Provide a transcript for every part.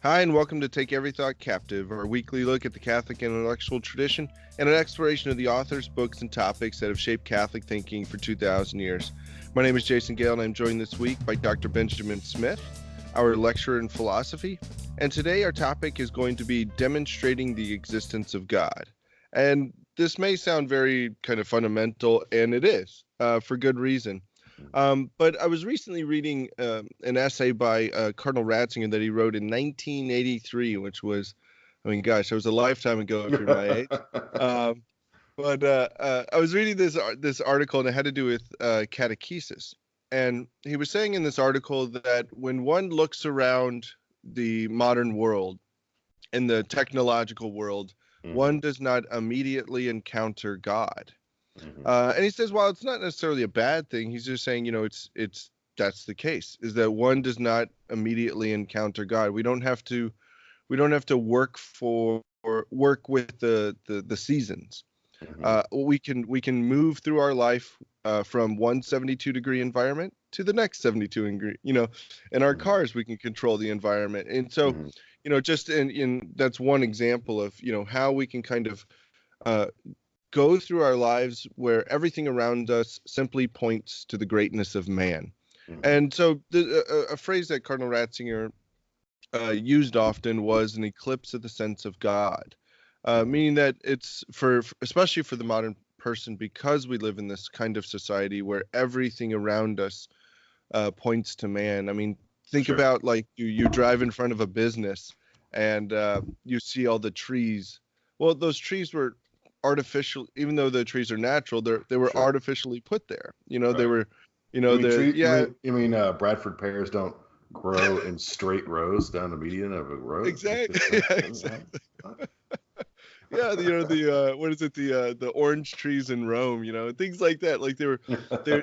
Hi, and welcome to Take Every Thought Captive, our weekly look at the Catholic intellectual tradition and an exploration of the authors, books, and topics that have shaped Catholic thinking for 2,000 years. My name is Jason Gale, and I'm joined this week by Dr. Benjamin Smith, our lecturer in philosophy. And today our topic is going to be demonstrating the existence of God. And this may sound very kind of fundamental, and it is, for good reason. But I was recently reading an essay by Cardinal Ratzinger that he wrote in 1983, which was, I mean, gosh, it was a lifetime ago if you're my age. But I was reading this article, and it had to do with catechesis. And he was saying in this article that when one looks around the modern world, in the technological world, one does not immediately encounter God. And he says, well, it's not necessarily a bad thing. He's just saying, it's that's the case, is that one does not immediately encounter God. We don't have to work for or work with the seasons. We can move through our life from one 72-degree environment to the next 72 degree. In our cars, we can control the environment. And so, just in that's one example of how we can kind of go through our lives where everything around us simply points to the greatness of man. And so a phrase that Cardinal Ratzinger used often was an eclipse of the sense of God, meaning that it's especially for the modern person, because we live in this kind of society where everything around us points to man. I mean, think about like you drive in front of a business and you see all the trees. Well, those trees were artificial, even though the trees are natural, they were artificially put there. They were, you mean Bradford pears don't grow in straight rows down the median of a road? Exactly. Yeah, exactly. Yeah, the what is it, the orange trees in Rome, things like that. Like they're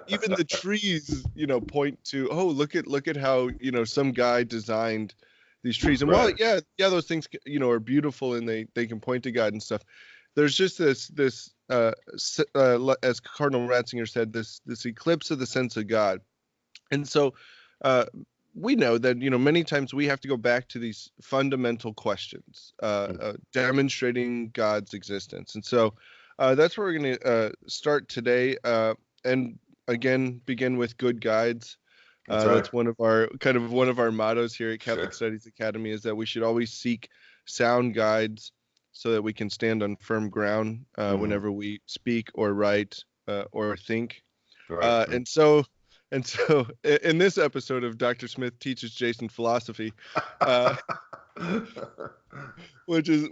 even the trees, point to, oh, look at how, some guy designed these trees. And while those things, are beautiful and they can point to God and stuff, there's just this as Cardinal Ratzinger said, this eclipse of the sense of God. And so we know that many times we have to go back to these fundamental questions, demonstrating God's existence. And so that's where we're going to start today, and again begin with good guides. That's one of our mottos here at Catholic Studies Academy, is that we should always seek sound guides so that we can stand on firm ground whenever we speak or write or think. And so in this episode of Dr. Smith Teaches Jason Philosophy, which is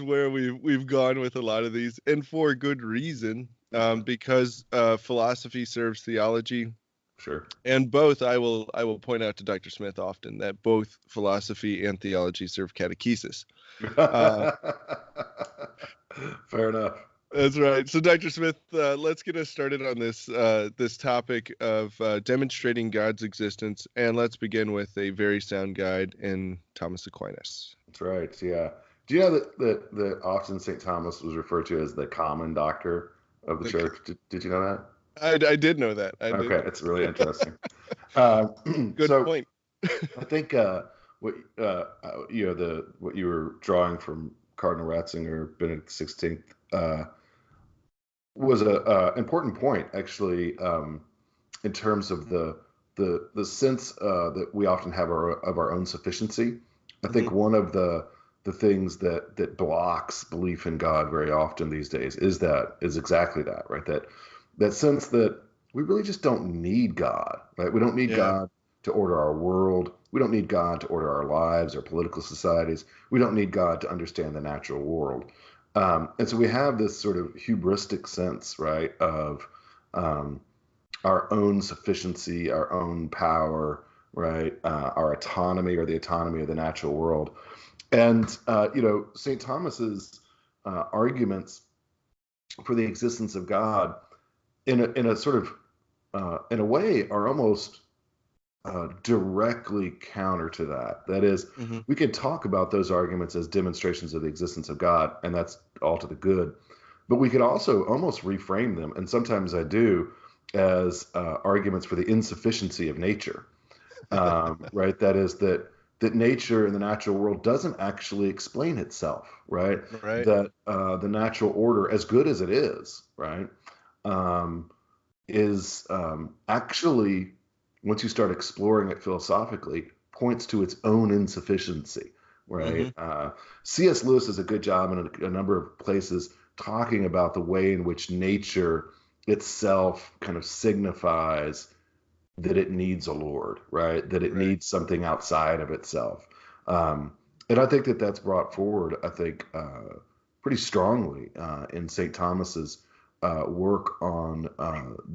where we've gone with a lot of these, and for good reason, because philosophy serves theology. And both, I will point out to Dr. Smith often that both philosophy and theology serve catechesis. Fair enough. That's right. So, Dr. Smith, let's get us started on this topic of demonstrating God's existence, and let's begin with a very sound guide in Thomas Aquinas. That's right. Yeah. Do you know that often St. Thomas was referred to as the common doctor of the church? Did you know that? I did know that. Okay, it's really interesting. Good point. I think what you were drawing from Cardinal Ratzinger, Benedict XVI, was a important point, actually, in terms of the sense that we often have of our own sufficiency. I think one of the things that blocks belief in God very often these days is exactly that, right? That sense that we really just don't need God, right? We don't need God to order our world. We don't need God to order our lives or political societies. We don't need God to understand the natural world. And so we have this sort of hubristic sense, right, of our own sufficiency, our own power, right, our autonomy or the autonomy of the natural world. And, St. Thomas's arguments for the existence of God in a sort of, in a way, are almost directly counter to that. That is, we could talk about those arguments as demonstrations of the existence of God, and that's all to the good. But we could also almost reframe them, and sometimes I do, as arguments for the insufficiency of nature. Right? That is that that nature and the natural world doesn't actually explain itself, right? Right. That the natural order, as good as it is, right, um, is actually, once you start exploring it philosophically, points to its own insufficiency, right? Mm-hmm. C.S. Lewis does a good job in a number of places talking about the way in which nature itself kind of signifies that it needs a Lord, right? That it Right. needs something outside of itself. Um, and I think that that's brought forward, I think, pretty strongly in St. Thomas's work on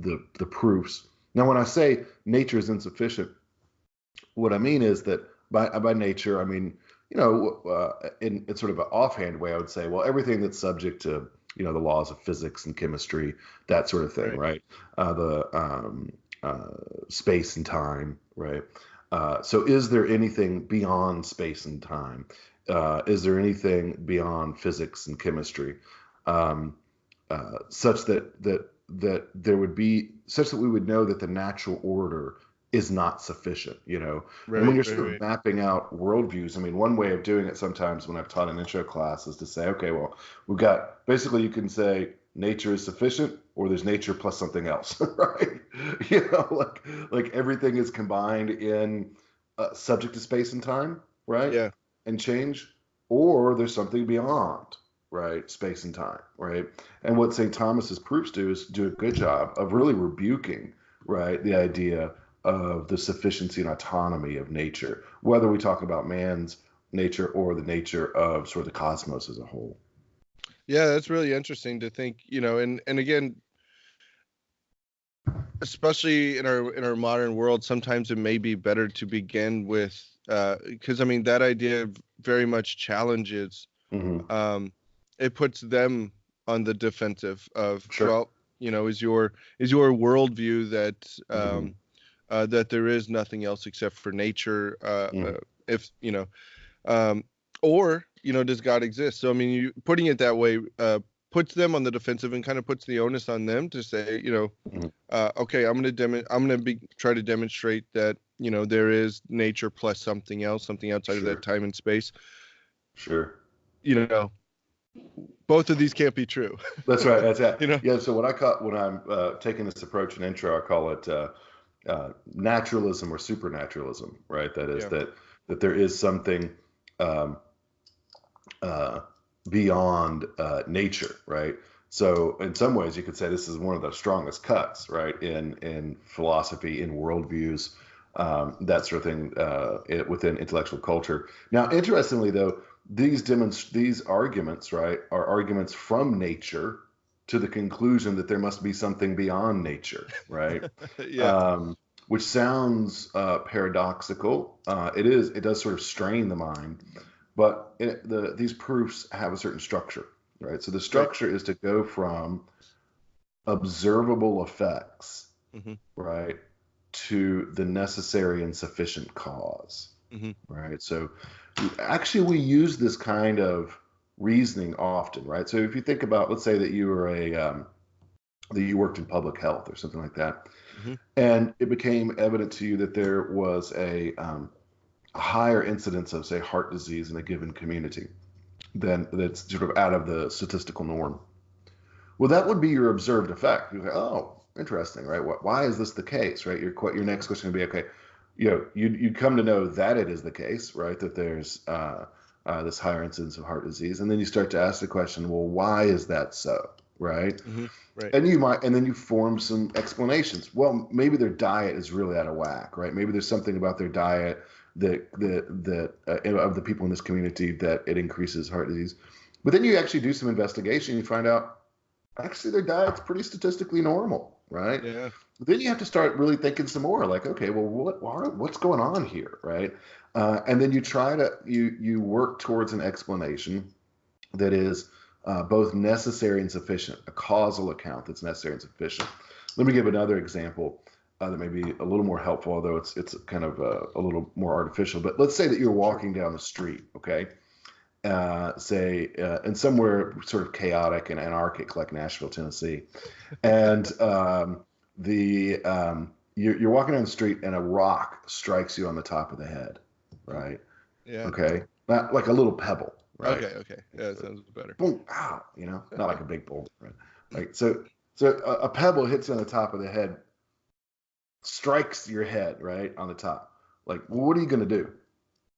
the proofs. Now, when I say nature is insufficient, what I mean is that by nature, I mean, in sort of an offhand way, I would say, well, everything that's subject to, the laws of physics and chemistry, that sort of thing, Right. right? The space and time, right? So, is there anything beyond space and time? Is there anything beyond physics and chemistry, um, such that there would be such that we would know that the natural order is not sufficient, And when Right. you're Right. sort of Right. mapping out worldviews, I mean, one way of doing it sometimes when I've taught an intro class is to say, okay, well, we've got basically you can say nature is sufficient or there's nature plus something else, right? Like everything is combined in subject to space and time, right? Yeah. And change, or there's something beyond, right? Space and time, right? And what St. Thomas's proofs do is do a good job of really rebuking, right, the idea of the sufficiency and autonomy of nature, whether we talk about man's nature or the nature of sort of the cosmos as a whole. Yeah, that's really interesting to think, and again, especially in our modern world, sometimes it may be better to begin with, because I mean that idea very much challenges, Mm-hmm. um, it puts them on the defensive of, Sure. well, is your worldview that Mm-hmm. that there is nothing else except for nature, Mm-hmm. if um, or does God exist? So I mean, you putting it that way puts them on the defensive and kind of puts the onus on them to say, Mm-hmm. okay, I'm gonna try to demonstrate that there is nature plus something else, something outside of that Sure. time and space. Sure. You know, both of these can't be true. That's right. That's it. you know, Yeah. So what I call when I'm taking this approach in intro, I call it naturalism or supernaturalism. Right. That is yeah, that there is something um, uh, beyond nature. Right. So in some ways, you could say this is one of the strongest cuts, right, in philosophy, in worldviews, that sort of thing within intellectual culture. Now, interestingly, though, these arguments, right, are arguments from nature to the conclusion that there must be something beyond nature, right? yeah, Um, which sounds paradoxical. It is. It does sort of strain the mind, but these proofs have a certain structure, right? So the right, structure is to go from observable effects, hmm right, to the necessary and sufficient cause, hmm right? So actually, we use this kind of reasoning often, right? So if you think about, let's say that you were that you worked in public health or something like that, hmm and it became evident to you that there was a higher incidence of, say, heart disease in a given community than that's sort of out of the statistical norm. Well, that would be your observed effect. You say, "Oh, interesting, right? Why is this the case?" Right? Your hmm next question would be, "Okay, you'd come to know that it is the case, right? That there's this higher incidence of heart disease, and then you start to ask the question, well, why is that so, right? hmm right, And then you form some explanations. Well, maybe their diet is really out of whack, right? Maybe there's something about their diet that of the people in this community that it increases heart disease. But then you actually do some investigation, you find out actually their diet's pretty statistically normal, right? yeah, But then you have to start really thinking some more, like, okay, well, what's going on here, right? And then you try to you work towards an explanation that is both necessary and sufficient, a causal account that's necessary and sufficient. Let me give another example that may be a little more helpful, although it's kind of a little more artificial. But let's say that you're sure, walking down the street, okay? Say in somewhere sort of chaotic and anarchic like Nashville, Tennessee, and you're walking down the street and a rock strikes you on the top of the head, right? Yeah. Okay, not like a little pebble, right? Okay. Okay. Yeah, that sounds better. Boom, ow, not like a big boulder, right? Like so a pebble hits you on the top of the head, strikes your head right on the top. Like, well, what are you gonna do?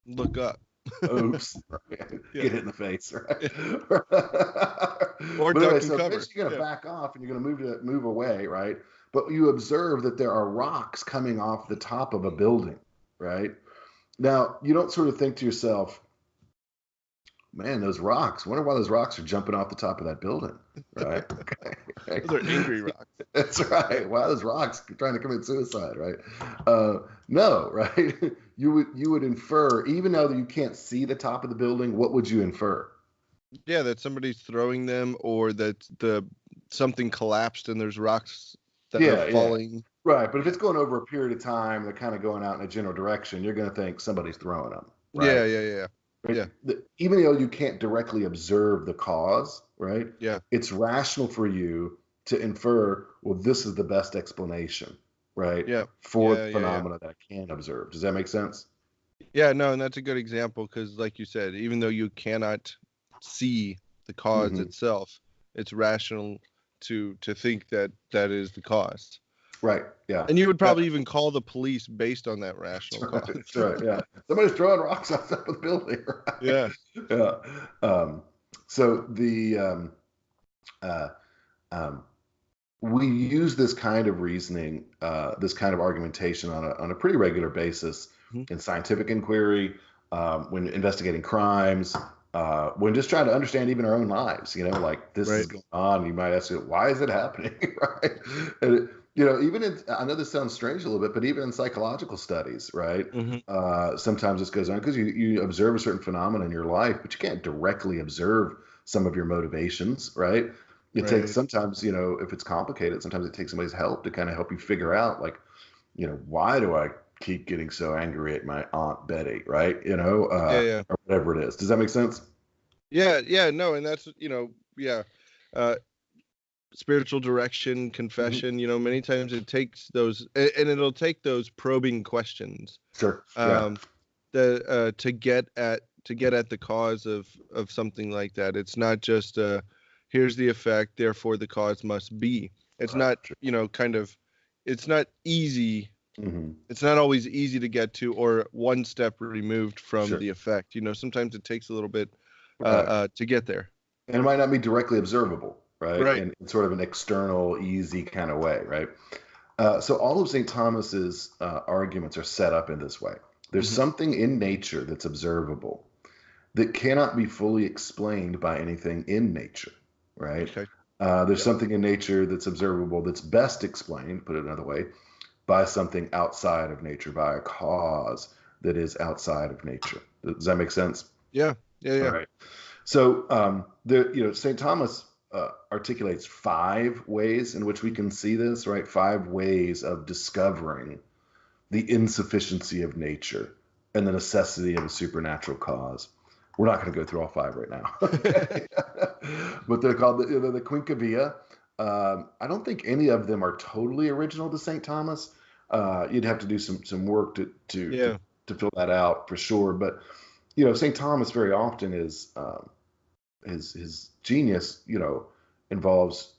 Look up. Oops, Yeah. get hit in the face, right? Yeah. Or But anyway, duck and so cover. eventually you're gonna Yeah. back off and you're gonna move away, right? But you observe that there are rocks coming off the top of a building, right? Now you don't sort of think to yourself, man, those rocks. Wonder why those rocks are jumping off the top of that building, right? Okay. Those are angry rocks. That's right. Why those rocks trying to commit suicide, right? No, right? You would infer, even though you can't see the top of the building, what would you infer? Yeah, that somebody's throwing them, or that something collapsed and there's rocks that are Yeah. falling. Right. But if it's going over a period of time, they're kind of going out in a general direction, you're going to think somebody's throwing them, right? Yeah. Right? Yeah. Even though you can't directly observe the cause, right? Yeah. It's rational for you to infer, well, this is the best explanation, right? Yeah. For the Yeah. phenomena that I can observe. Does that make sense? Yeah, no, and that's a good example because, like you said, even though you cannot see the cause Mm-hmm. itself, it's rational to think that that is the cause. Right. Yeah. And you would probably even call the police based on that rational cause. That's right. Yeah. Somebody's throwing rocks off the top of the building. Right? Yeah. Yeah. So we use this kind of reasoning, this kind of argumentation on a pretty regular basis in scientific inquiry, when investigating crimes, when just trying to understand even our own lives. Like this is going on. You might ask, why is it happening? Right? And even I know this sounds strange a little bit, but even in psychological studies, right? Sometimes this goes on because you observe a certain phenomenon in your life, but you can't directly observe some of your motivations, right? It takes sometimes, if it's complicated, sometimes it takes somebody's help to kind of help you figure out, like, why do I keep getting so angry at my Aunt Betty, right? Or whatever it is. Does that make sense? Yeah, no, and that's, spiritual direction, confession, many times it takes those, and it'll take those probing questions. Sure. To get at the cause of something like that. It's not just here's the effect, therefore the cause must be. It's not, it's not easy. It's not always easy to get to, or one step removed from the effect. Sometimes it takes a little bit to get there. And it might not be directly observable, right? In sort of an external, easy kind of way, right? So all of St. Thomas's arguments are set up in this way. There's something in nature that's observable that cannot be fully explained by anything in nature, right? Okay. There's something in nature that's observable that's best explained, put it another way, by something outside of nature, by a cause that is outside of nature. Does that make sense? Yeah. All right. So St. Thomas articulates 5 ways in which we can see this, right? 5 ways of discovering the insufficiency of nature and the necessity of a supernatural cause. We're not going to go through all 5 right now, but they're called the Quinque Via. I don't think any of them are totally original to St. Thomas. You'd have to do some work to fill that out for sure. But St. Thomas very often is his genius, involves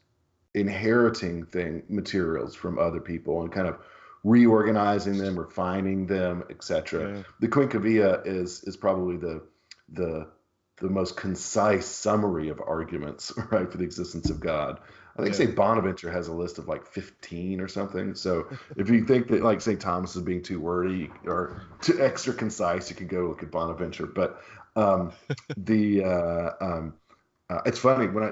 inheriting materials from other people and kind of reorganizing them, refining them, etc. The Quinque Via is probably the most concise summary of arguments, right, for the existence of God. I think St. Bonaventure has a list of like 15 or something. So if you think that like St. Thomas is being too wordy or too extra concise, you could go look at Bonaventure. But it's funny when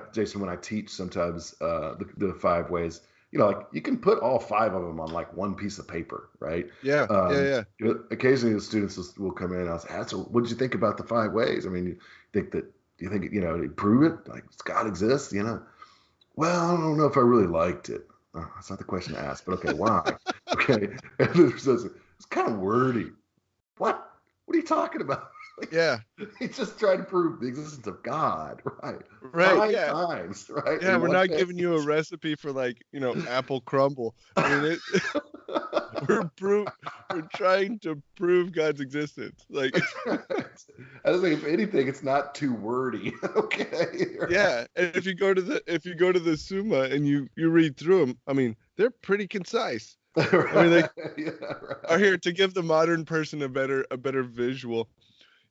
I teach sometimes the 5 ways, like you can put all 5 of them on like one piece of paper, right? Occasionally the students will come in and I'll say, so what did you think about the 5 ways? I mean, do you think prove it? Like, does God exist? Well, I don't know if I really liked it. Oh, that's not the question to ask, but okay, why? Okay. And it's kind of wordy. What are you talking about? He's just trying to prove the existence of God, right? 5 times, right? Yeah, we're not giving you a recipe for like, apple crumble. I mean, we're trying to prove God's existence. Like, I was like, if anything, it's not too wordy. Okay. Yeah, and if you go to the Summa and you read through them, I mean, they're pretty concise. Right. I mean, they Yeah, are right. here to give the modern person a better visual.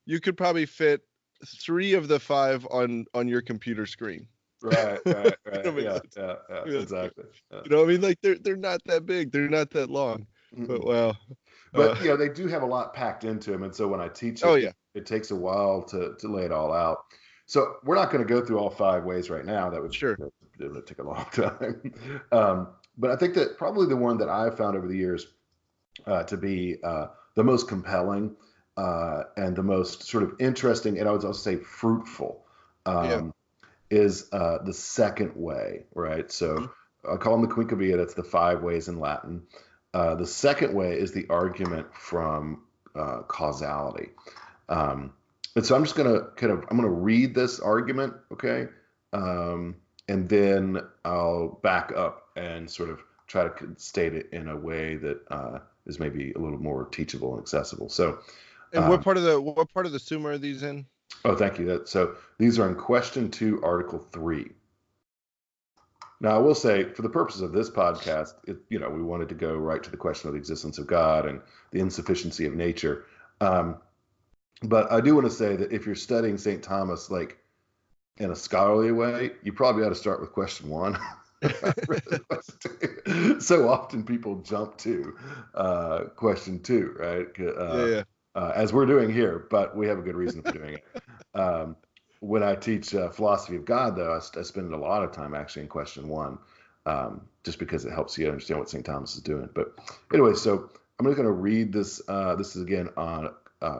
You could probably fit 3 of the 5 on your computer screen. Right, right, right. I mean, Yeah, yeah, yeah, that's good. exactly. Yeah. I mean, like they're not that big, they're not that long, but Mm-mm. wow. Uh, But they do have a lot packed into them, and so when I teach oh it, yeah, it takes a while to lay it all out. So we're not going to go through all 5 ways right now. That would, sure. it would take a long time. But I think that probably the one that I've found over the years to be the most compelling and the most sort of interesting, and I would also say fruitful, Yeah. um, is the second way, right? So Mhm. I call them the quinquevia. That's the 5 ways in Latin. The second way is the argument from causality. Um, and so I'm just going to I'm going to read this argument, okay? Um, and then I'll back up and sort of try to state it in a way that is maybe a little more teachable and accessible. So, And um, what part of the Summa are these in? oh, thank you. So these are in question 2, article 3. Now, I will say, for the purposes of this podcast, we wanted to go right to the question of the existence of God and the insufficiency of nature. But I do want to say that if you're studying St. Thomas, like in a scholarly way, you probably ought to start with question 1. So often people jump to question 2, right? Yeah, yeah. As we're doing here, but we have a good reason for doing it. When I teach philosophy of God, though, I spend a lot of time actually in question 1, just because it helps you understand what St. Thomas is doing. But anyway, so I'm just going to read this. This is again on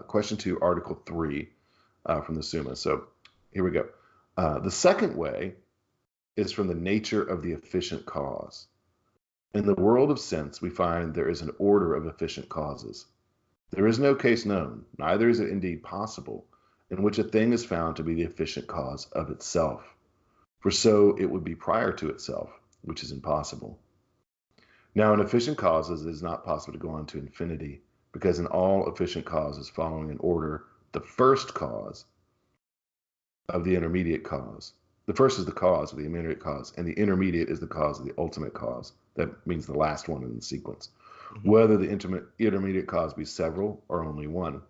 question 2, article 3 from the Summa. So here we go. The second way is from the nature of the efficient cause. In the world of sense, we find there is an order of efficient causes. There is no case known, neither is it indeed possible, in which a thing is found to be the efficient cause of itself. For so it would be prior to itself, which is impossible. Now, in efficient causes, it is not possible to go on to infinity, because in all efficient causes following in order, the first cause of the intermediate cause. The first is the cause of the intermediate cause, and the intermediate is the cause of the ultimate cause. That means the last one in the sequence. Mhm. Whether the intermediate cause be several or only one.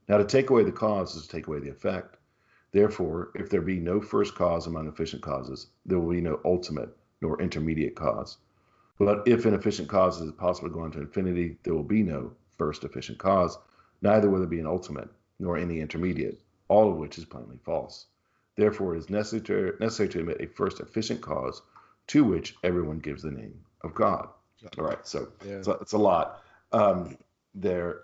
Now, to take away the cause is to take away the effect. Therefore, if there be no first cause among efficient causes, there will be no ultimate nor intermediate cause. But if in efficient causes it is possible to go on to infinity, there will be no first efficient cause, neither will there be an ultimate nor any intermediate, all of which is plainly false. Therefore, it is necessary to admit a first efficient cause to which everyone gives the name of God. All right, so Yeah. it's a lot there.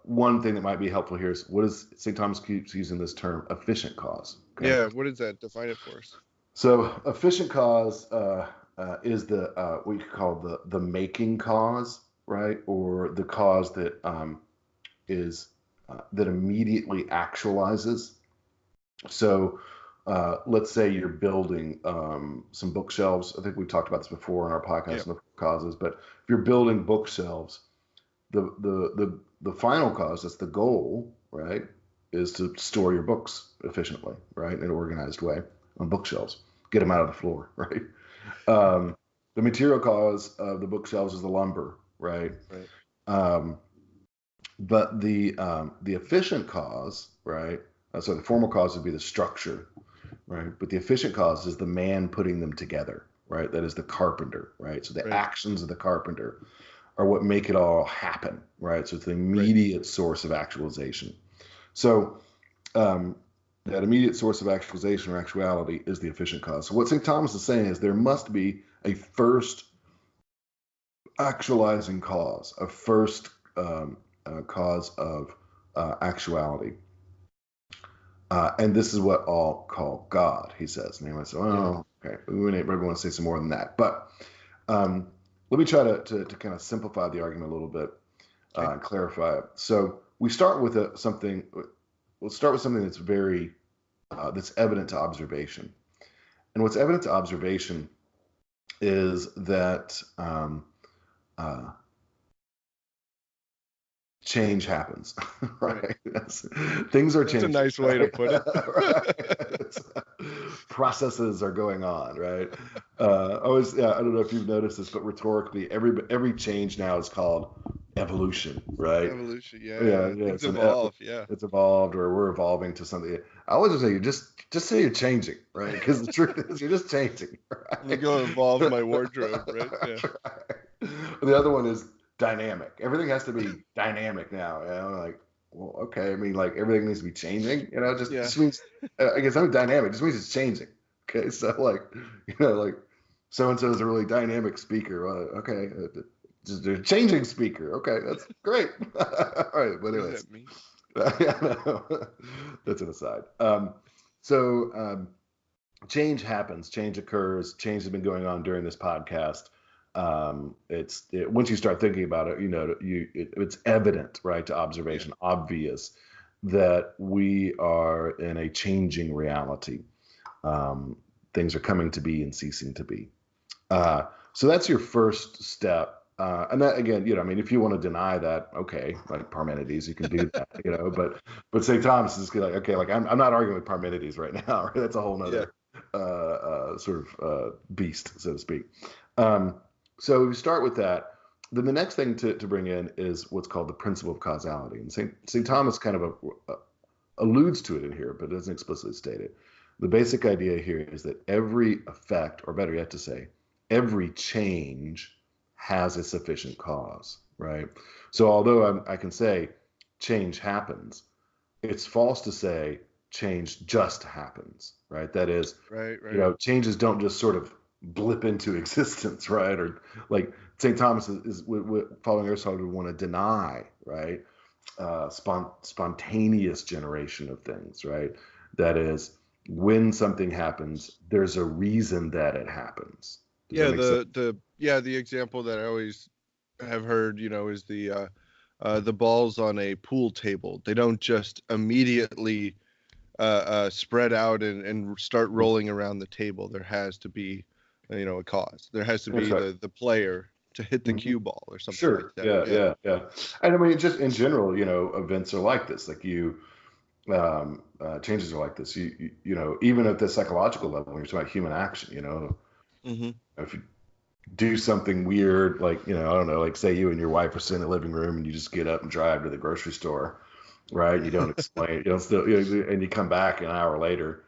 One thing that might be helpful here is what is St. Thomas keeps using this term efficient cause. Okay, Yeah, what is that? Define it for us. so efficient cause is the what you could call the making cause, right, or the cause that is that immediately actualizes. So let's say you're building some bookshelves. I think we've talked about this before in our Yeah. podcast on the causes, but if you're building bookshelves, the final cause, that's the goal, right, is to store your books efficiently, right, in an organized way on bookshelves. Get them out of the floor, right? Um, the material cause of the bookshelves is the lumber, right? Right. Um, but the efficient cause, right? So the formal cause would be the structure, right? But the efficient cause is the man putting them together, right? That is the carpenter, right? So the Right. actions of the carpenter are what make it all happen, right? So it's the Right. immediate source of actualization. So um, that immediate source of actualization or actuality is the efficient cause. So what St. Thomas is saying is there must be a first actualizing cause, a first cause of actuality. And this is what all call God, he says. And they might say, Yeah. oh, okay, we maybe want to say some more than that. But um, let me try to kind of simplify the argument a little bit Okay. and clarify it. So we start with something. We'll start with something that's very that's evident to observation. And what's evident to observation is that change happens, right? Things are changing. That's a nice way to put it. Right? Processes are going on, right? Always, yeah. I don't know if you've noticed this, but rhetorically, every change now is called evolution, right? Evolution, Yeah, yeah. yeah. Things evolve, yeah. It's evolved, or we're evolving to something. I always just say you just say you're changing, right? Because the truth is you're just changing, Let me right? go evolve my wardrobe, right? Yeah. Right. The other one is dynamic. Everything has to be dynamic now. Like, well, okay. I mean, like everything needs to be changing. Yeah. Just means. I guess I'm dynamic. Just means it's changing. Okay, so like, like so and so is a really dynamic speaker. Okay, just a changing speaker. Okay, that's great. All right, but What does anyways, that mean? yeah, no, that's an aside. Change happens, change occurs, change has been going on during this podcast. Once you start thinking about it, it's evident, right, to Yeah. observation, obvious that we are in a changing reality. Things are coming to be and ceasing to be. So that's your first step. And that again, I mean, if you want to deny that, okay, like Parmenides, you can do that, but St. Thomas is like, okay, like I'm not arguing with Parmenides right now. Right? That's a whole Yeah. nother sort of beast, so to speak. So we start with that. Then the next thing to bring in is what's called the principle of causality. And St. Thomas kind of alludes to it in here, but doesn't explicitly state it. The basic idea here is that every effect, or better yet to say, every change has a sufficient cause, right? So although I can say change happens, it's false to say change just happens, right? That is, Right. changes don't just sort of blip into existence, right? Or like St. Thomas is following Aristotle would want to deny, right? Spontaneous generation of things, right? That is, when something happens, there's a reason that it happens. Does that Yeah, make sense? the example that I always have heard, is the balls on a pool table. They don't just immediately spread out and start rolling around the table. There has to be, a cause. There has to That's be right. the player to hit the Mhm. cue ball or something like Sure. that. Yeah, Yeah. yeah, yeah. And I mean, just in general, events are like this. Like changes are like this. Even at the psychological level, when you're talking about human action, Hmm. if you do something weird, like, I don't know, like say you and your wife are sitting in the living room and you just get up and drive to the grocery store, right? You don't explain, you don't still, and you come back an hour later,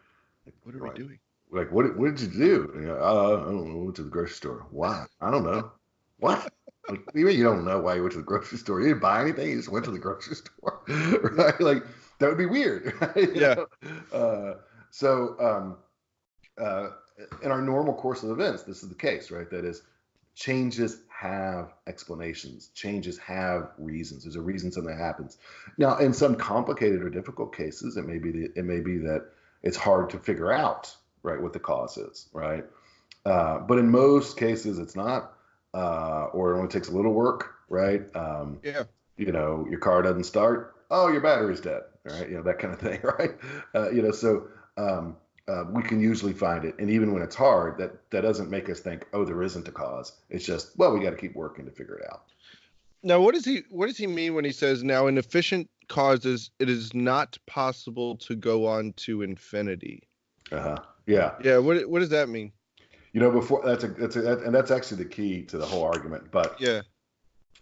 What are we right? doing? Like, what did you do? And I don't know. I went to the grocery store. Why? I don't know. What? Like, what do you mean you don't know why you went to the grocery store? You didn't buy anything. You just went to the grocery store, Yeah. right? Like that would be weird, right? Yeah. So uh, in our normal course of events, this is the case, right? That is, changes have explanations. Changes have reasons. There's a reason something happens. Now, in some complicated or difficult cases, it may be that it's hard to figure out, right, what the cause is, right? But in most cases, it's not, or it only takes a little work, right? Yeah. Your car doesn't start. Oh, your battery's dead, right? That kind of thing, right? So we can usually find it, and even when it's hard, that doesn't make us think, oh, there isn't a cause. It's just, well, we got to keep working to figure it out. Now, what does he mean when he says, now in efficient causes it is not possible to go on to infinity? Yeah. Yeah. What does that mean? Before and that's actually the key to the whole argument. But Yeah.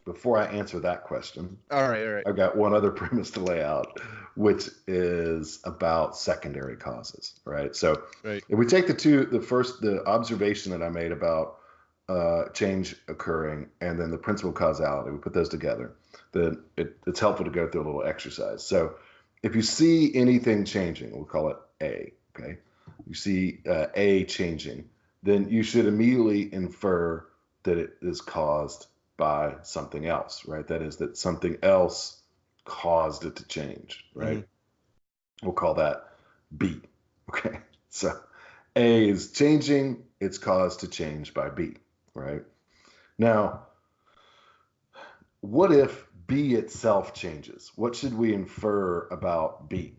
before I answer that question, All right. I've got one other premise to lay out, which is about secondary causes, right? So Right. if we take the observation that I made about change occurring and then the principle of causality, we put those together, then it's helpful to go through a little exercise. So if you see anything changing, we'll call it A, okay? You see A changing, then you should immediately infer that it is caused by something else, right? That is, that something else caused it to change, right? Hmm. We'll call that B. Okay. So A is changing, it's caused to change by B, right? Now, what if B itself changes? What should we infer about B?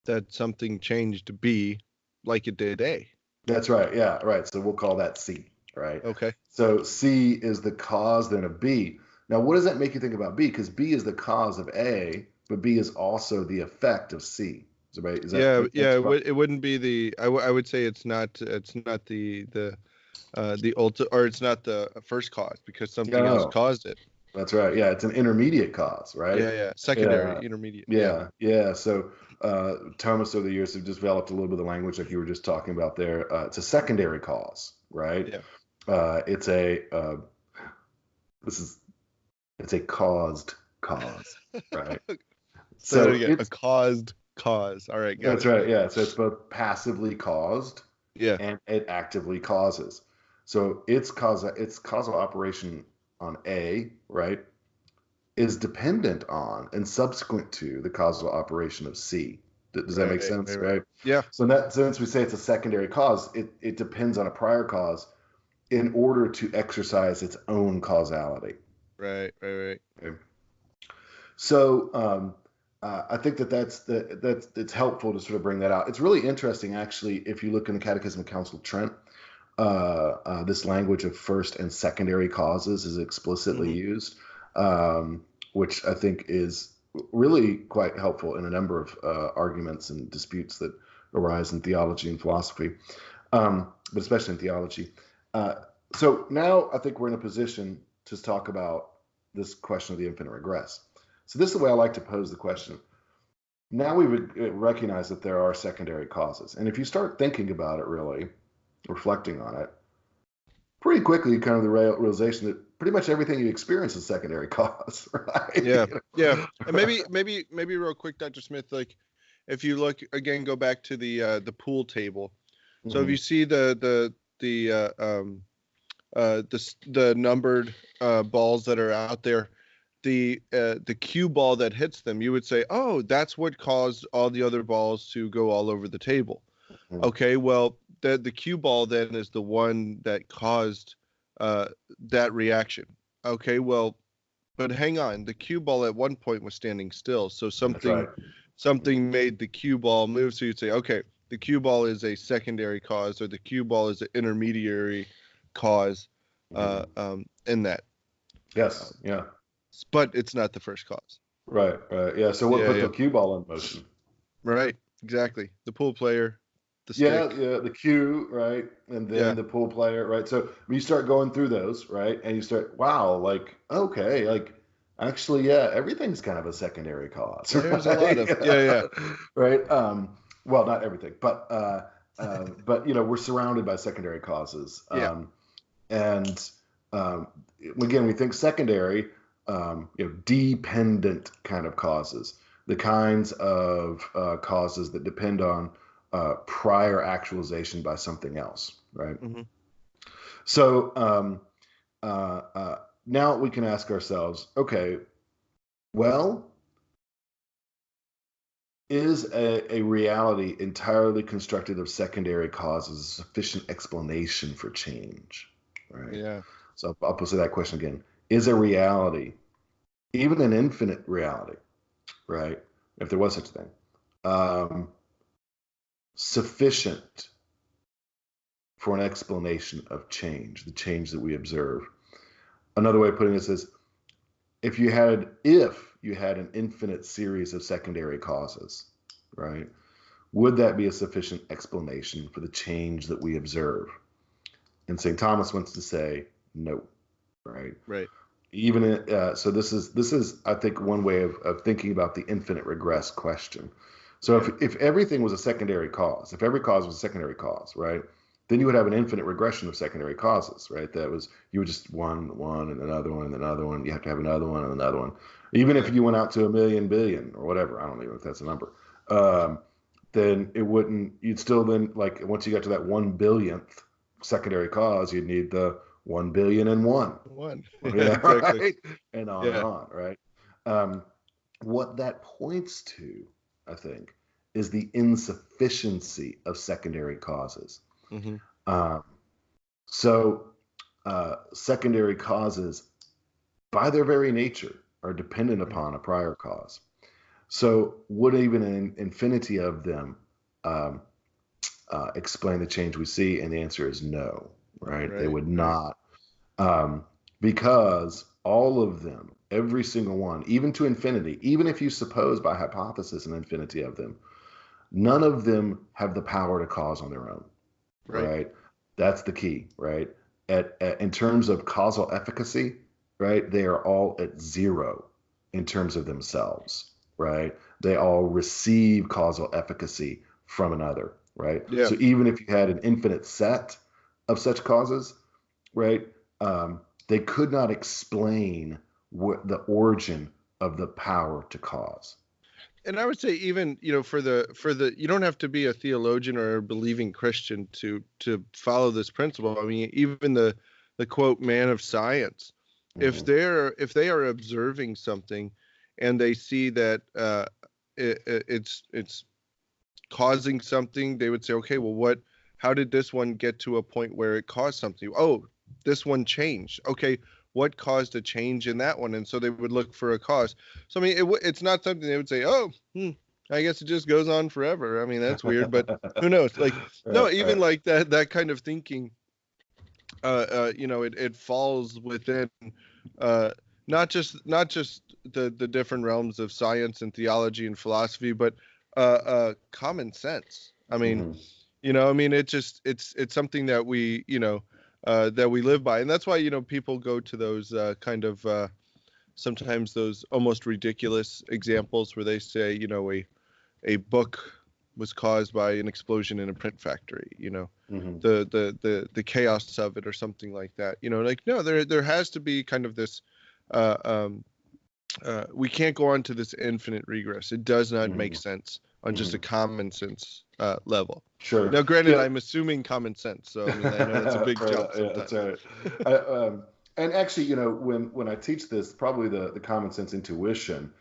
That something changed to B like it did A. That's right. Yeah, right. So we'll call that C, right? Okay. So C is the cause then of B. Now, what does that make you think about B? Because B is the cause of A, but B is also the effect of C. Is that Yeah, make yeah. sense? It wouldn't be the. I would say it's not. It's not the ulti or it's not the first cause because Yeah, something else no, caused it. that's right. Yeah, it's an intermediate cause, right? Yeah, yeah. Secondary, Yeah, intermediate. Yeah. yeah. So Thomas over the years have developed a little bit of language like you were just talking about there. It's a secondary cause, right? Yeah. It's a this is it's a caused cause, right? Say that So again. A it's caused cause. All right, got that's it. right. Yeah. So it's both passively caused Yeah. and it actively causes. So its causal operation on A, right, is dependent on and subsequent to the causal operation of C. Does that Right, make sense? right, right. Right. Yeah. So in that sense, we say it's a secondary cause. It depends on a prior cause in order to exercise its own causality. Right, right, right. Okay. So I think that's it's helpful to sort of bring that out. It's really interesting, actually, if you look in the Catechism of Council of Trent, this language of first and secondary causes is explicitly Hmm. used, which I think is really quite helpful in a number of arguments and disputes that arise in theology and philosophy, but especially in theology. So now I think we're in a position to talk about this question of the infinite regress. So this is the way I like to pose the question. Now we would recognize that there are secondary causes. And if you start thinking about it, really, reflecting on it, pretty quickly you come to the realization that pretty much everything you experience is secondary cause, right? Yeah, yeah. And maybe real quick, Dr. Smith, like if you look again, go back to the pool table. So if Mhm. you see the numbered balls that are out there, the cue ball that hits them, you would say, oh, that's what caused all the other balls to go all over the table. Mhm. Okay, well, the cue ball then is the one that caused uh, that reaction. Okay, well, but hang on, the cue ball at one point was standing still, so That's right. something made the cue ball move. So you'd say, okay, the cue ball is a secondary cause, or the cue ball is an intermediary cause Mhm. in that. Yes. Um, Yeah. but it's not the first cause. Right. Right. Yeah. So what Yeah, put yeah, the cue ball in motion? right, exactly. The pool player, the Yeah, stick. yeah, the cue, right? And then Yeah, the pool player, right? So when you start going through those, right? And you start, wow, like, okay, like actually, yeah, everything's kind of a secondary cause, there's a lot right? of yeah. Right. Well, not everything, but we're surrounded by secondary causes. Yeah. And again, we think secondary, dependent kind of causes, the kinds of causes that depend on prior actualization by something else, right? Hmm. So uh, uh, now we can ask ourselves, okay, well, is a reality entirely constructed of secondary causes a sufficient explanation for change, right? Yeah. So I'll pose that question again. Is a reality, even an infinite reality, right? If there was such a thing, um, sufficient for an explanation of change, the change that we observe? Another way of putting this is if you had an infinite series of secondary causes, right? Would that be a sufficient explanation for the change that we observe? And St. Thomas wants to say no, right? Right. Even so, this is I think one way of thinking about the infinite regress question. So Yeah. if everything was a secondary cause, if every cause was a secondary cause, right, then you would have an infinite regression of secondary causes, right? That was you would just one and another one and another one. You have to have another one and another one. Even if Yeah. you went out to a million billion or whatever, I don't even know if that's a number. Um, then it wouldn't. You'd still then like once you got to that 1 billionth secondary cause, you'd need the 1 billion and one. One. Yeah. Yeah, Exactly. right. And Yeah. on, right? Um, what that points to, I think, is the insufficiency of secondary causes. Hmm. Um, so, secondary causes, by their very nature, are dependent upon a prior cause. So, would even an infinity of them um, explain the change we see? And the answer is no, right? They Right. would Right. not. Um, because all of them, every single one, even to infinity, even if you suppose by hypothesis an infinity of them, none of them have the power to cause on their own, Right. right? That's the key, right? In terms of causal efficacy, right, they are all at zero in terms of themselves, right? They all receive causal efficacy from another, right? Yeah. So even if you had an infinite set of such causes, right, they could not explain the origin of the power to cause. And I would say even, for the you don't have to be a theologian or a believing Christian to follow this principle. I mean, even the quote man of science, if Mhm. they are observing something and they see that it's causing something, they would say, okay, well, how did this one get to a point where it caused something? Oh, this one changed. Okay, what caused a change in that one? And so they would look for a cause. So I mean, it's not something they would say, oh, I guess it just goes on forever. I mean, that's weird, but who knows? Like, no, Right, even right. like that kind of thinking, it falls within, uh, not just the different realms of science and theology and philosophy, but common sense. I mean, Mhm. I mean, it's something that we live by, and that's why people go to those kind of sometimes those almost ridiculous examples where they say a book was caused by an explosion in a print factory. Mhm. The chaos of it or something like that. Like, no, there has to be kind of this. Uh, um, we can't go on to this infinite regress. It does not make Mhm. sense on just a Mhm. common sense level. Sure. Now, granted, Yeah. I'm assuming common sense, so I mean, I know that's a big Right. jump Yeah, that's sometimes. right. I, and actually, when I teach this, probably the common sense intuition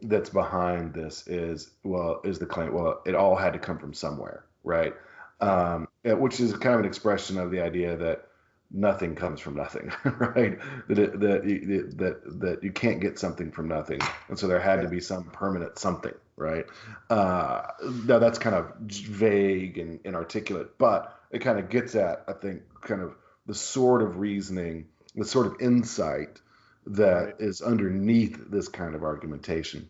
that's behind this is the claim, well, it all had to come from somewhere, right? Yeah. Which is kind of an expression of the idea that nothing comes from nothing, right? That you can't get something from nothing, and so there had to Yeah. be some permanent something, right? Now that's kind of vague and inarticulate, but it kind of gets at, I think, kind of the sort of reasoning, the sort of insight Right. that is underneath this kind of argumentation.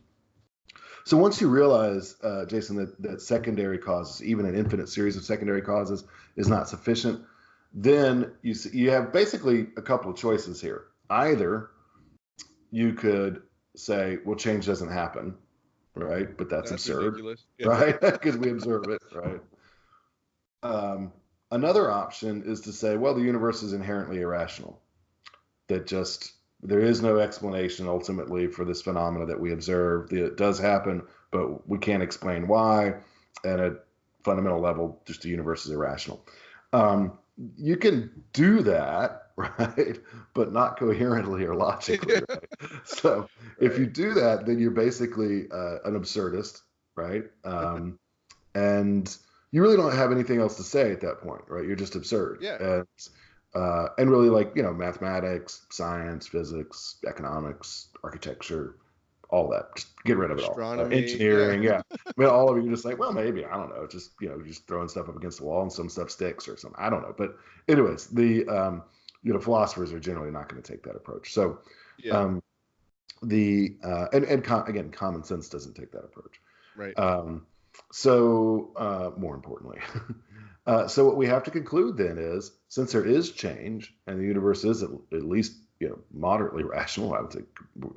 So once you realize, Jason, that secondary causes, even an infinite series of secondary causes, is not sufficient, then you have basically a couple of choices here. Either you could say, well, change doesn't happen, right? But that's That's absurd, ridiculous. Yeah. right? Because we observe it, right? Um, Another option is to say, well, the universe is inherently irrational, that just there is no explanation ultimately for this phenomena that we observe. It does happen, but we can't explain why. At a fundamental level, just the universe is irrational. Um, you can do that, right? But not coherently or logically, right? So if Right. you do that, then you're basically an absurdist, right? And you really don't have anything else to say at that point, right? You're just absurd. Yeah. And really, like, mathematics, science, physics, economics, architecture, all that. Just get rid of it all. Astronomy. Yeah. Engineering, yeah. I mean, all of you are just like, well, maybe, I don't know, just just throwing stuff up against the wall and some stuff sticks or something. I don't know, but anyways, the philosophers are generally not going to take that approach. So Yeah. um, again, common sense doesn't take that approach. Right. Um, more importantly, so what we have to conclude then is, since there is change and the universe is at least moderately rational, I would say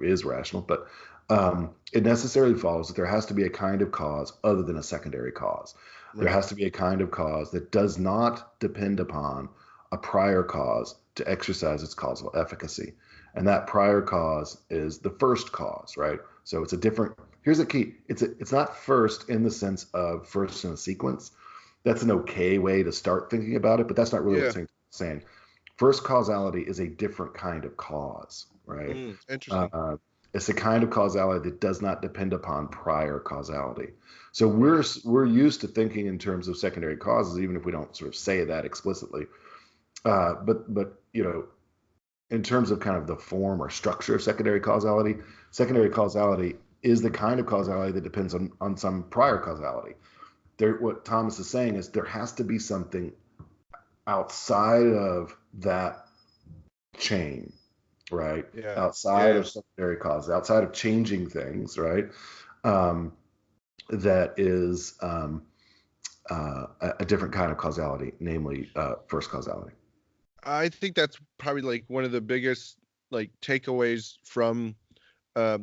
is rational, but it necessarily follows that there has to be a kind of cause other than a secondary cause. There Right. has to be a kind of cause that does not depend upon a prior cause to exercise its causal efficacy. And that prior cause is the first cause, right? So it's a different. Here's the key. It's not first in the sense of first in a sequence. That's an okay way to start thinking about it, but that's not really what Yeah. it's saying. First causality is a different kind of cause, right? Interesting. Uh, it's a kind of causality that does not depend upon prior causality. So Right. we're used to thinking in terms of secondary causes, even if we don't sort of say that explicitly. But in terms of kind of the form or structure of secondary causality is the kind of causality that depends on some prior causality. What Thomas is saying is there has to be something outside of that chain right? Yeah. Outside Yeah. of secondary causes, outside of changing things, right? Um, that is a different kind of causality, namely first causality. I think that's probably like one of the biggest like takeaways from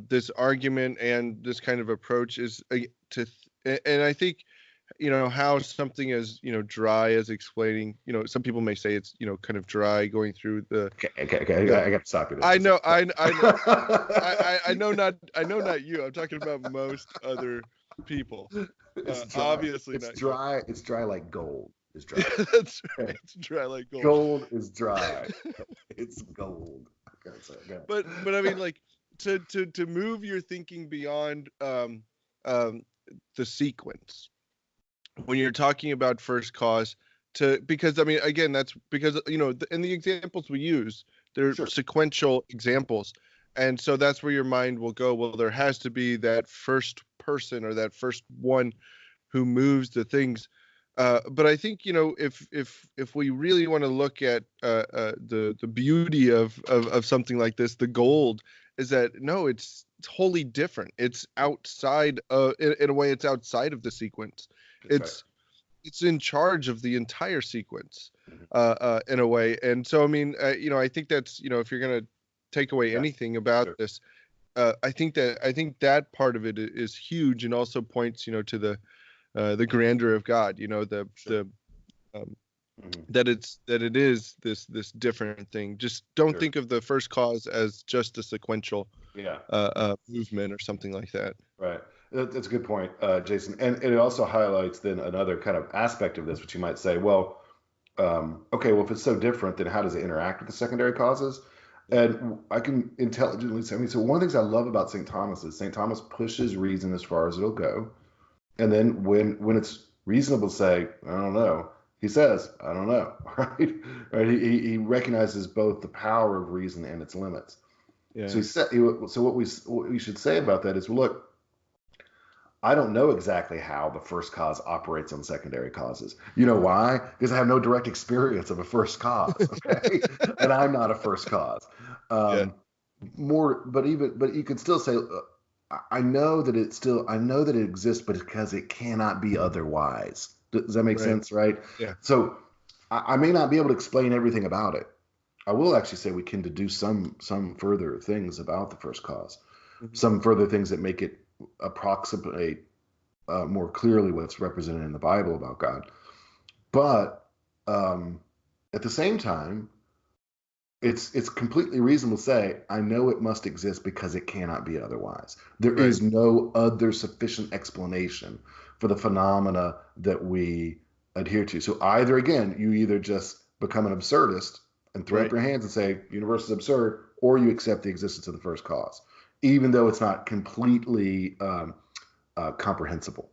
this argument and this kind of approach is and I think how something as dry as explaining, some people may say it's kind of dry going through Okay. the I got to stop you there I for a know second. I know not you. I'm talking about most other people. It's dry. Obviously It's not you. dry. It's dry like gold is dry. That's right. Okay. It's dry like gold. Gold is dry. It's gold. Okay, so go ahead. But I mean, like, to move your thinking beyond um the sequence when you're talking about first cause, because I mean, again, that's because in the examples we use, they're Sure. sequential examples, and so that's where your mind will go. Well, there has to be that first person or that first one who moves the things. But I think if we really want to look at the beauty of something like this, the gold is that no, it's wholly different. It's outside in a way, it's outside of the sequence. That's right. It's in charge of the entire sequence, Mhm. in a way. And so I mean, I think that's if you're gonna take away Yeah. anything about Sure. this, I think that part of it is huge, and also points to the grandeur of God. Sure. Um, Mhm. that it is this different thing. Just don't Sure. think of the first cause as just a sequential Yeah. movement or something like that. Right. That's a good point, Jason. And it also highlights then another kind of aspect of this, which you might say, well, okay, well, if it's so different, then how does it interact with the secondary causes? And I can intelligently say, I mean, so one of the things I love about St. Thomas is St. Thomas pushes reason as far as it'll go. And then when it's reasonable to say, I don't know, he says, I don't know, right? Right. He recognizes both the power of reason and its limits. So Yeah. he said, so what we should say about that is, well, look, I don't know exactly how the first cause operates on secondary causes. You know why? Because I have no direct experience of a first cause. Okay, and I'm not a first cause. Yeah. Um, but you could still say, I know that it exists, but it's because it cannot be otherwise. Does that make Right. sense? Right. Yeah. So I may not be able to explain everything about it. I will actually say we can deduce some further things about the first cause, Mhm. some further things that make it approximate more clearly what's represented in the Bible about God. But at the same time, it's completely reasonable to say, I know it must exist because it cannot be otherwise. There Right. is no other sufficient explanation for the phenomena that we adhere to. So again, you either just become an absurdist and throw up Right. your hands and say, universe is absurd, or you accept the existence of the first cause, even though it's not completely comprehensible.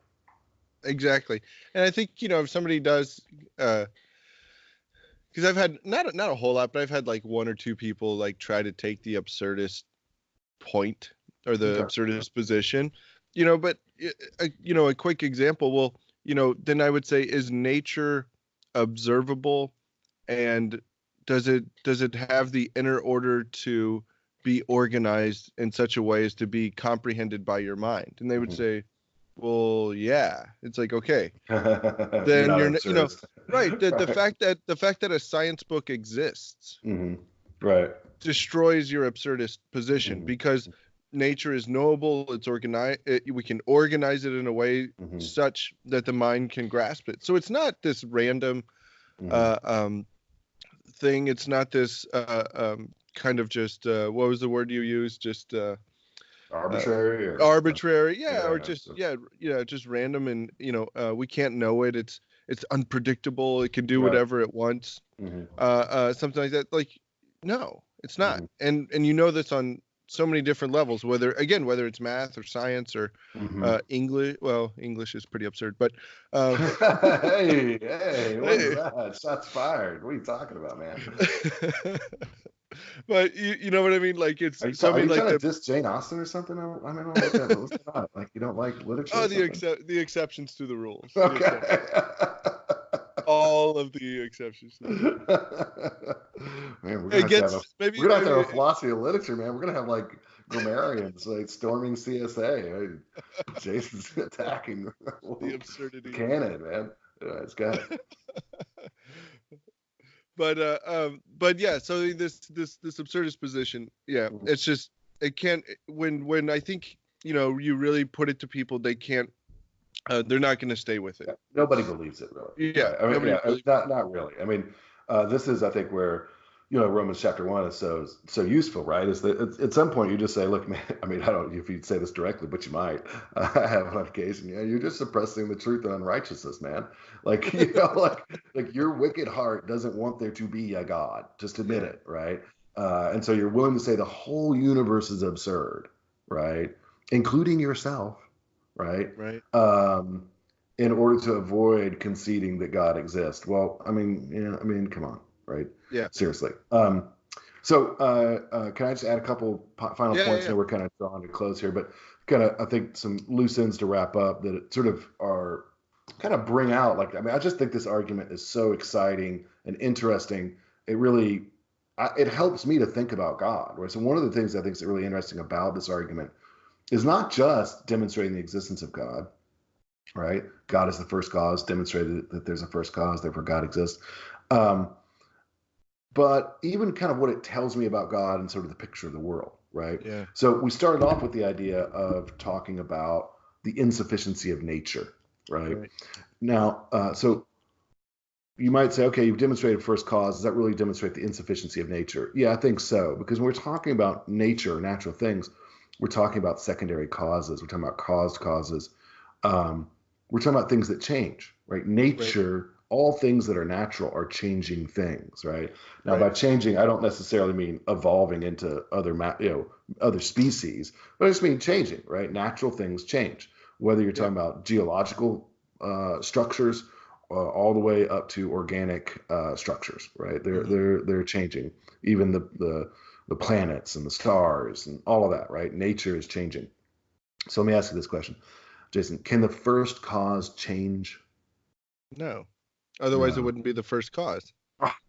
Exactly. And I think if somebody does, because I've had not a whole lot, but I've had like one or two people like try to take the absurdist point or the Okay. absurdist position, but a quick example. Well, then I would say, is nature observable, and does it have the inner order to be organized in such a way as to be comprehended by your mind? And they would Mhm. say, well, yeah. It's like, okay, You're then not you're absurdist. right. The Right. fact that a science book exists Hmm. Right. destroys your absurdist position, Hmm. because nature is knowable. It's organized. We can organize it in a way Hmm. such that the mind can grasp it. So it's not this random Hmm. uh, thing. It's not this kind of just what was the word you used? Just uh, Arbitrary or arbitrary, yeah, or yeah. just just random. And we can't know it. It's unpredictable. It can do Right. whatever it wants. Hmm. Something like that. Like, no, it's not. Hmm. And this on so many different levels, whether it's math or science or Hmm. English. Well, English is pretty absurd, but Hey, what is hey. that? Shots fired. What are you talking about, man? But you know what I mean? Like, it's so I Are mean, you like, trying to diss Jane Austen or something? I don't know what that. What's that about? Like you don't like literature or something? the exceptions to the rules. The exceptions. Okay. all of the exceptions. Man, It gets we're gonna have to have a philosophy of literature, man. We're gonna have like grammarians like storming CSA. Jason's attacking the absurdity. canon, man. It's got it. But yeah, so this absurdist position, yeah, it's just, it can't, when I think, you really put it to people, they can't, they're not going to stay with it. Yeah, nobody believes it, really. Yeah, right? I mean, really... not really. I mean, this is, I think, where Romans chapter 1 is so useful, right? Is that at some point you just say, look, man. I mean, I don't know if you'd say this directly, but you might. I have on occasion. You're just suppressing the truth and unrighteousness, man. Like like your wicked heart doesn't want there to be a God. Just admit it, right? And so you're willing to say the whole universe is absurd, right? Including yourself, right? Right. In order to avoid conceding that God exists. Well, I mean, come on, right? Yeah. Seriously. So can I just add a couple final points? Now we're kind of drawing to close here, but kind of, I think, some loose ends to wrap up that sort of are kind of bring out, like, I mean, I just think this argument is so exciting and interesting. It really, it helps me to think about God, right? So one of the things I think is really interesting about this argument is not just demonstrating the existence of God, right? God is the first cause, demonstrated that there's a first cause, therefore God exists. But even kind of what it tells me about God and sort of the picture of the world, right? Yeah. So we started off with the idea of talking about the insufficiency of nature, right? Now, so you might say, okay, you've demonstrated first cause. Does that really demonstrate the insufficiency of nature? Yeah, I think so. Because when we're talking about nature, natural things, we're talking about secondary causes. We're talking about caused causes. We're talking about things that change, right? Nature, all things that are natural are changing things, right? Now, by changing, I don't necessarily mean evolving into other species, but I just mean changing, right? Natural things change, whether you're talking about geological structures all the way up to organic structures, right? They're changing. Even the planets and the stars and all of that, right? Nature is changing. So let me ask you this question, Jason: can the first cause change? No. Otherwise, it wouldn't be the first cause.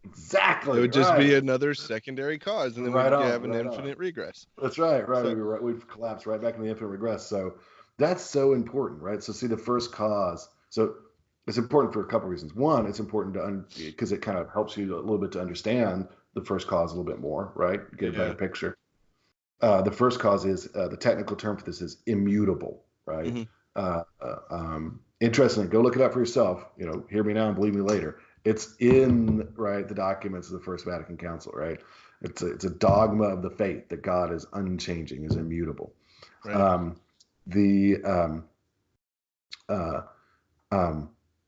Exactly. It would just be another secondary cause, and then we'd have an infinite regress. That's right. We've collapsed right back in the infinite regress. So that's so important, right? So see the first cause. So it's important for a couple of reasons. One, it's important because it kind of helps you a little bit to understand the first cause a little bit more, right? Get a better picture. The first cause is, the technical term for this is immutable, right? Interestingly, go look it up for yourself. Hear me now and believe me later. It's in the documents of the First Vatican Council, right? It's a dogma of the faith that God is unchanging, is immutable. Right.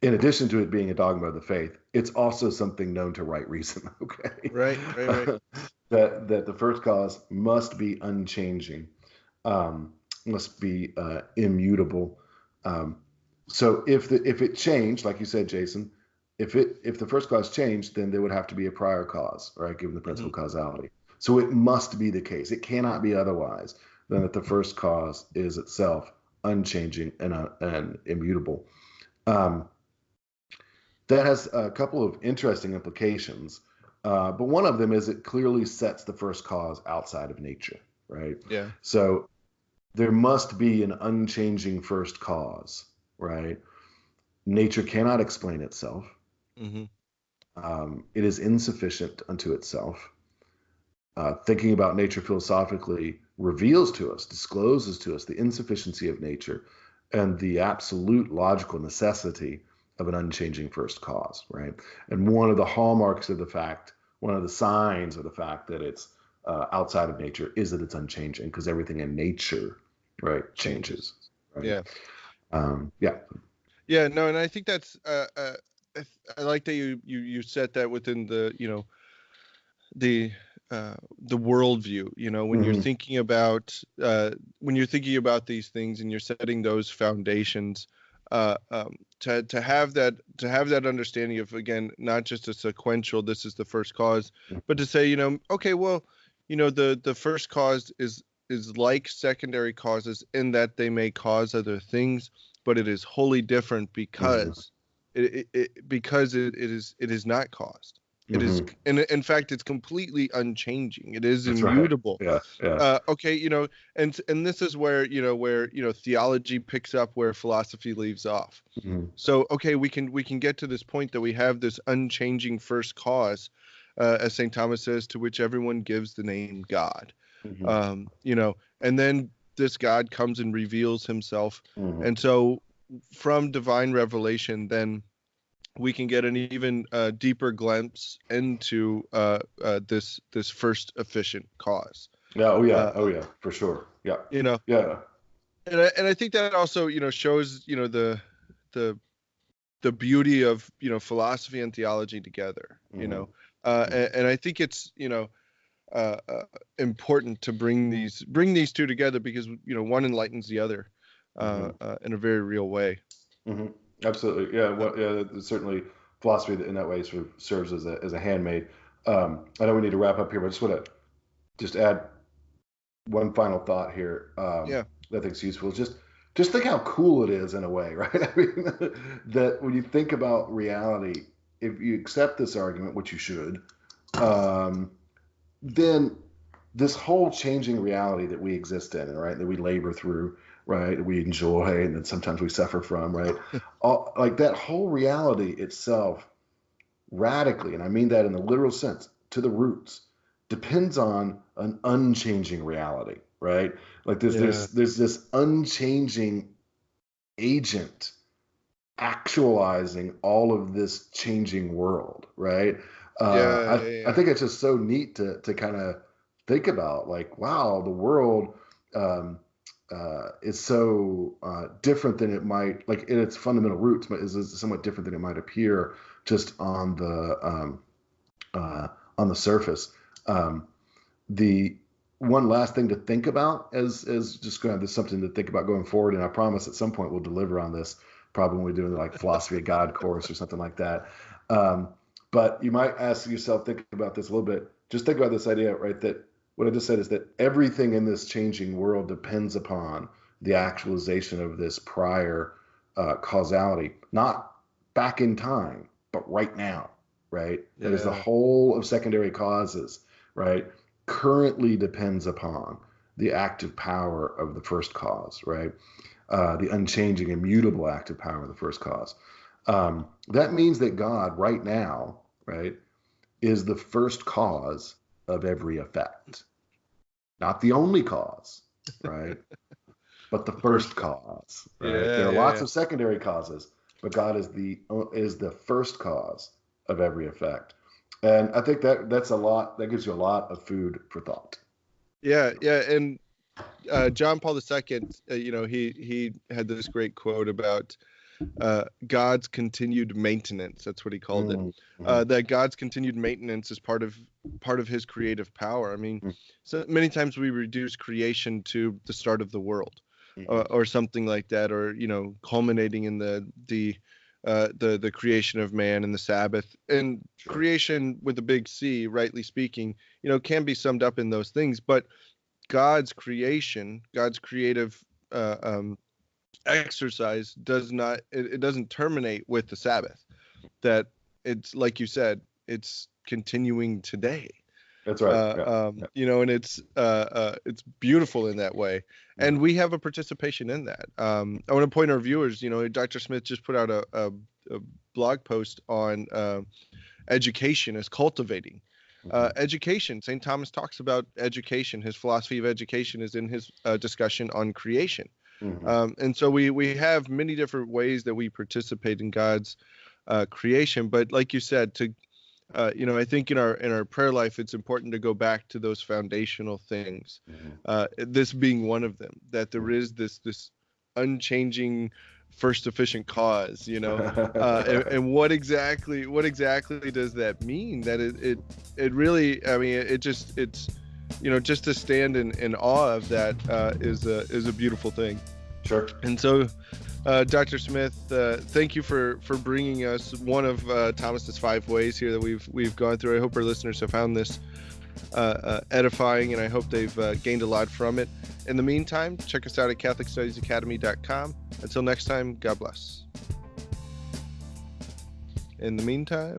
In addition to it being a dogma of the faith, it's also something known to right reason. Okay. Right. that the first cause must be unchanging, must be immutable. So if it changed, like you said, Jason, if the first cause changed, then there would have to be a prior cause, right? Given the principle of causality. So it must be the case. It cannot be otherwise than that the first cause is itself unchanging and immutable. That has a couple of interesting implications, but one of them is it clearly sets the first cause outside of nature, right? Yeah. So there must be an unchanging first cause, right? Nature cannot explain itself. It is insufficient unto itself. Thinking about nature philosophically reveals to us, discloses to us the insufficiency of nature and the absolute logical necessity of an unchanging first cause, right? And one of the hallmarks of the fact, one of the signs of the fact that it's outside of nature is that it's unchanging, because everything in nature, right, changes. Right? Yeah. No, and I think that's I like that you set that within the the worldview. When you're thinking about these things and you're setting those foundations, to have that understanding of, again, not just a sequential, this is the first cause, but to say, okay, well, the first cause is like secondary causes in that they may cause other things, but it is wholly different because because it is not caused. It is, and in fact, it's completely unchanging. It is That's immutable. right. Yeah. Okay, and this is where theology picks up where philosophy leaves off. So okay, we can get to this point that we have this unchanging first cause, as St. Thomas says, to which everyone gives the name God. And then this God comes and reveals himself, and so from divine revelation, then we can get an even deeper glimpse into this first efficient cause. Yeah. Oh yeah. For sure. Yeah. Yeah. And I think that also shows the beauty of philosophy and theology together. And I think it's important to bring these two together, because one enlightens the other in a very real way. Absolutely. Yeah. Well, yeah. Certainly, philosophy in that way sort of serves as a handmaid. I know we need to wrap up here, but I just want to add one final thought here. That I think is useful. Just think how cool it is in a way, right? I mean, that when you think about reality, if you accept this argument, which you should, then this whole changing reality that we exist in, right, that we labor through, right, that we enjoy, and then sometimes we suffer from, right, like that whole reality itself, radically, and I mean that in the literal sense, to the roots, depends on an unchanging reality, right? Like there's this unchanging agent actualizing all of this changing world, right? I think it's just so neat to kind of think about, like, wow, the world is so different than it might, like in its fundamental roots, but is somewhat different than it might appear just on the surface. The one last thing to think about as just going to have something to think about going forward, and I promise at some point we'll deliver on this, probably when we're doing like philosophy of God course or something like that. But you might ask yourself, think about this a little bit, just think about this idea, right, that what I just said is that everything in this changing world depends upon the actualization of this prior causality, not back in time, but right now, right? That is the whole of secondary causes, right, currently depends upon the active power of the first cause, right? The unchanging, immutable active power of the first cause. That means that God right now, right, is the first cause of every effect. Not the only cause, right? But the first cause, right? There are lots of secondary causes, but God is the first cause of every effect. And I think that's a lot, that gives you a lot of food for thought. And John Paul II, he had this great quote about God's continued maintenance. That's what he called it. That God's continued maintenance is part of his creative power. I mean, so many times we reduce creation to the start of the world, or something like that, or culminating in the creation of man and the Sabbath, and creation with a big C, rightly speaking, can be summed up in those things. But God's creation, God's creative exercise doesn't terminate with the Sabbath. That it's, like you said, it's continuing today. That's right. And it's beautiful in that way, and we have a participation in that. I want to point our viewers, Dr. Smith just put out a blog post on education as cultivating. Education. St. Thomas talks about education. His philosophy of education is in his discussion on creation. And so we have many different ways that we participate in God's creation. But like you said, I think in our prayer life, it's important to go back to those foundational things. This being one of them, that there is this unchanging first efficient cause, and what exactly does that mean? That it really, I mean, it's just to stand in awe of that is a beautiful thing. Sure. And so, Dr. Smith, thank you for bringing us one of Thomas's 5 ways here that we've gone through. I hope our listeners have found this edifying, and I hope they've gained a lot from it. In the meantime, check us out at CatholicStudiesAcademy.com. Until next time, God bless. In the meantime.